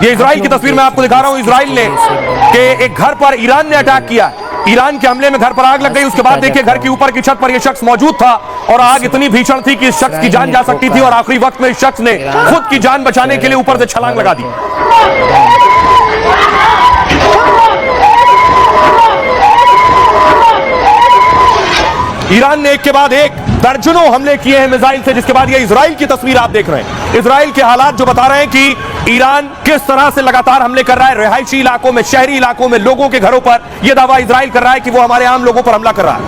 ये इजराइल की तस्वीर मैं आपको दिखा रहा हूं। इजराइल ने के एक घर पर ईरान ने अटैक किया। ईरान के हमले में घर पर आग लग गई। उसके बाद देखिए घर की ऊपर की छत पर यह शख्स मौजूद था और आग इतनी भीषण थी कि इस शख्स की जान जा सकती थी और आखिरी वक्त में इस शख्स ने खुद की जान बचाने के लिए ऊपर से छलांग लगा दी। ईरान ने एक के बाद एक दर्जनों हमले किए हैं मिसाइल से, जिसके बाद ये इजराइल की तस्वीर आप देख रहे हैं। इजराइल के हालात जो बता रहे हैं कि ईरान किस तरह से लगातार हमले कर रहा है रिहायशी इलाकों में, शहरी इलाकों में, लोगों के घरों पर। यह दावा इजराइल कर रहा है कि वो हमारे आम लोगों पर हमला कर रहा है।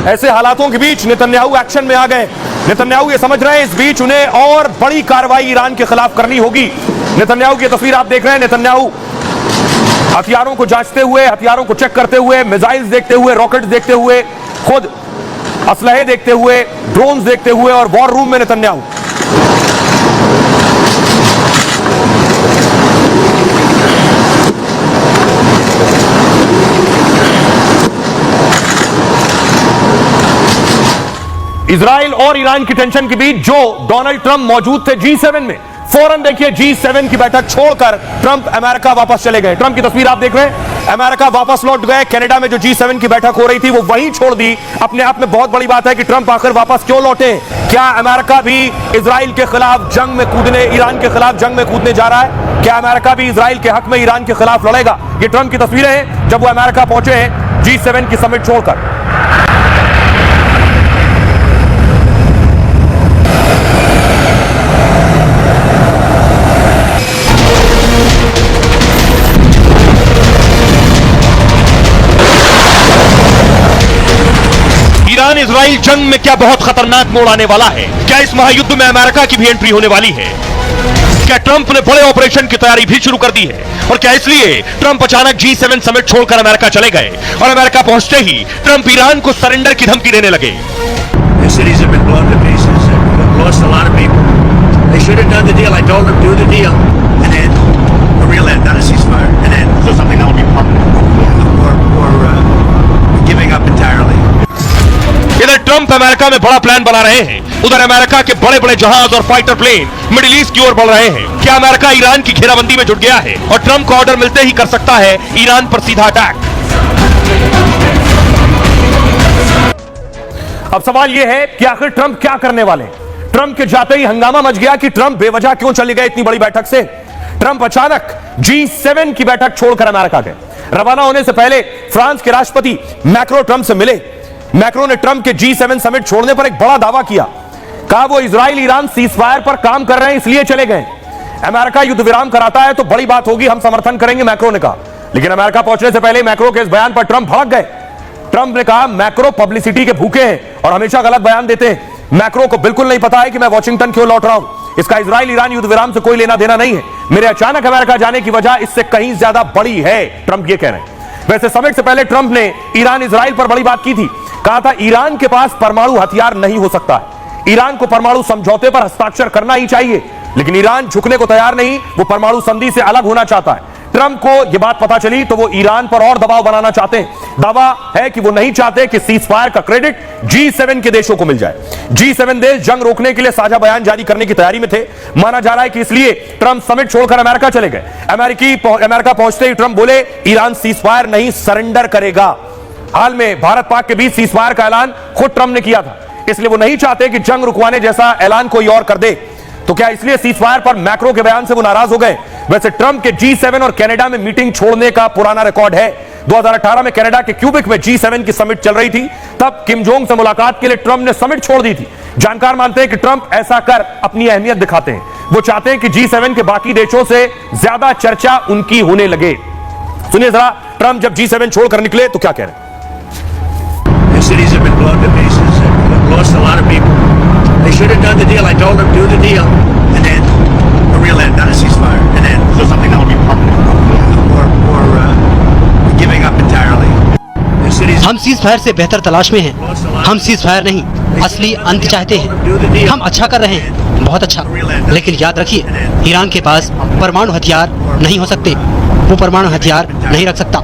ऐसे हालातों के बीच नेतन्याहू एक्शन में आ गए। नेतन्याहू ये समझ रहे हैं इस बीच उन्हें और बड़ी कार्रवाई ईरान के खिलाफ करनी होगी। नेतन्याहू की तस्वीर आप देख रहे हैं। नेतन्याहू हथियारों को जांचते हुए, हथियारों को चेक करते हुए, मिसाइल्स देखते हुए, रॉकेट्स देखते हुए, खुद असलहे देखते हुए, ड्रोन्स देखते हुए और वॉर रूम में नेतन्याहू। इजराइल और ईरान की टेंशन के बीच जो डोनाल्ड ट्रंप मौजूद थे G7 में, फौरन देखिए G7 की बैठक छोड़कर ट्रंप अमेरिका वापस चले गए। ट्रंप की तस्वीर आप देख रहे हैं। अमेरिका वापस लौट गए। कनाडा में जो G7 की बैठक हो रही थी वो वहीं छोड़ दी। अपने आप में बहुत बड़ी बात है कि ट्रंप आखिर वापस क्यों लौटे। क्या अमेरिका भी इजराइल के खिलाफ जंग में कूदने, ईरान के खिलाफ जंग में कूदने जा रहा है? क्या अमेरिका भी इजराइल के हक में ईरान के खिलाफ लड़ेगा? ये ट्रंप की तस्वीरें हैं जब वो अमेरिका पहुंचे हैं G7 की समिट छोड़कर। ईरान इजराइल जंग में क्या बहुत खतरनाक मोड़ आने वाला है? क्या इस महायुद्ध में अमेरिका की भी एंट्री होने वाली है? क्या ट्रंप ने बड़े ऑपरेशन की तैयारी भी शुरू कर दी है? और क्या इसलिए ट्रंप अचानक G7 समिट छोड़कर अमेरिका चले गए और अमेरिका पहुंचते ही ट्रंप ईरान को सरेंडर की धमकी देने लगे? इधर ट्रंप अमेरिका में बड़ा प्लान बना रहे हैं, उधर अमेरिका के बड़े बड़े जहाज और फाइटर प्लेन मिडिल ईस्ट की ओर बढ़ रहे हैं। क्या अमेरिका ईरान की घेराबंदी में जुट गया है और ट्रंप को ऑर्डर मिलते ही कर सकता है ईरान पर सीधा अटैक? अब सवाल यह है कि आखिर ट्रंप क्या करने वाले? ट्रंप के जाते ही हंगामा मच गया कि ट्रंप बेवजह क्यों चले गए इतनी बड़ी बैठक से। ट्रंप अचानक G7 की बैठक छोड़कर अमेरिका गए। रवाना होने से पहले फ्रांस के राष्ट्रपति मैक्रो ट्रंप से मिले। मैक्रो ने ट्रंप के G7 समिट छोड़ने पर एक बड़ा दावा किया। कहा वो इजराइल ईरान सीजफायर पर काम कर रहे हैं इसलिए चले गए। अमेरिका युद्ध विराम कराता है तो बड़ी बात होगी, हम समर्थन करेंगे, मैक्रो ने कहा। लेकिन अमेरिका पहुंचने से पहले मैक्रो के इस बयान पर ट्रंप भड़क गए। ट्रंप ने कहा मैक्रो पब्लिसिटी के भूखे हैं और हमेशा गलत बयान देते हैं। मैक्रो को बिल्कुल नहीं पता है कि मैं वॉशिंगटन क्यों लौट रहा हूं। इसका इजराइल ईरान युद्ध विराम से कोई लेना देना नहीं है। मेरे अचानक अमेरिका जाने की वजह इससे कहीं ज्यादा बड़ी है, ट्रंप ये कह रहे हैं। वैसे समिट से पहले ट्रंप ने ईरान इजराइल पर बड़ी बात की थी। कहा था ईरान के पास परमाणु हथियार नहीं हो सकता है, ईरान को परमाणु समझौते पर हस्ताक्षर करना ही चाहिए। लेकिन ईरान झुकने को तैयार नहीं, वो परमाणु संधि से अलग होना चाहता है। ट्रंप को यह बात पता चली तो वो ईरान पर और दबाव बनाना चाहते हैं। दावा है कि वो नहीं चाहते कि सीजफायर का क्रेडिट G7 के देशों को मिल जाए। G7 देश जंग रोकने के लिए साझा बयान जारी करने की तैयारी में थे। माना जा रहा है कि इसलिए ट्रंप समिट छोड़कर अमेरिका चले गए। अमेरिका पहुंचते ही ट्रंप बोले ईरान सीजफायर नहीं सरेंडर करेगा। हाल में भारत पाक के बीच सीजफायर का ऐलान खुद ट्रंप ने किया था, इसलिए वो नहीं चाहते कि जंग रुकवाने जैसा ऐलान कोई और कर दे। तो क्या इसलिए सीजफायर पर मैक्रो के बयान से वो नाराज हो गए? वैसे ट्रंप के G7 और कनाडा में मीटिंग छोड़ने का पुराना रिकॉर्ड है। 2018 में कनाडा के क्यूबिक में G7 की समिट चल रही थी, तब किम जोंग से मुलाकात के लिए ट्रंप ने समिट छोड़ दी थी। जानकार मानते हैं कि ट्रंप ऐसा कर अपनी अहमियत दिखाते हैं। वो चाहते हैं कि G7 के बाकी देशों से ज्यादा चर्चा उनकी होने लगे। सुनिए जरा ट्रंप जब G7 छोड़कर निकले तो क्या कह रहे हैं। Cities have been blown to pieces and we've lost a lot of people. They should have done the deal. I told them do the deal and then a real end, not a ceasefire, and then so something that will be permanent or giving up entirely. हम ceasefire से बेहतर तलाश में हैं। हम ceasefire नहीं, असली अंत चाहते हैं। हम अच्छा कर रहे हैं, बहुत अच्छा। लेकिन याद रखिए ईरान के पास परमाणु हथियार नहीं हो सकते। वो परमाणु हथियार नहीं रख सकता।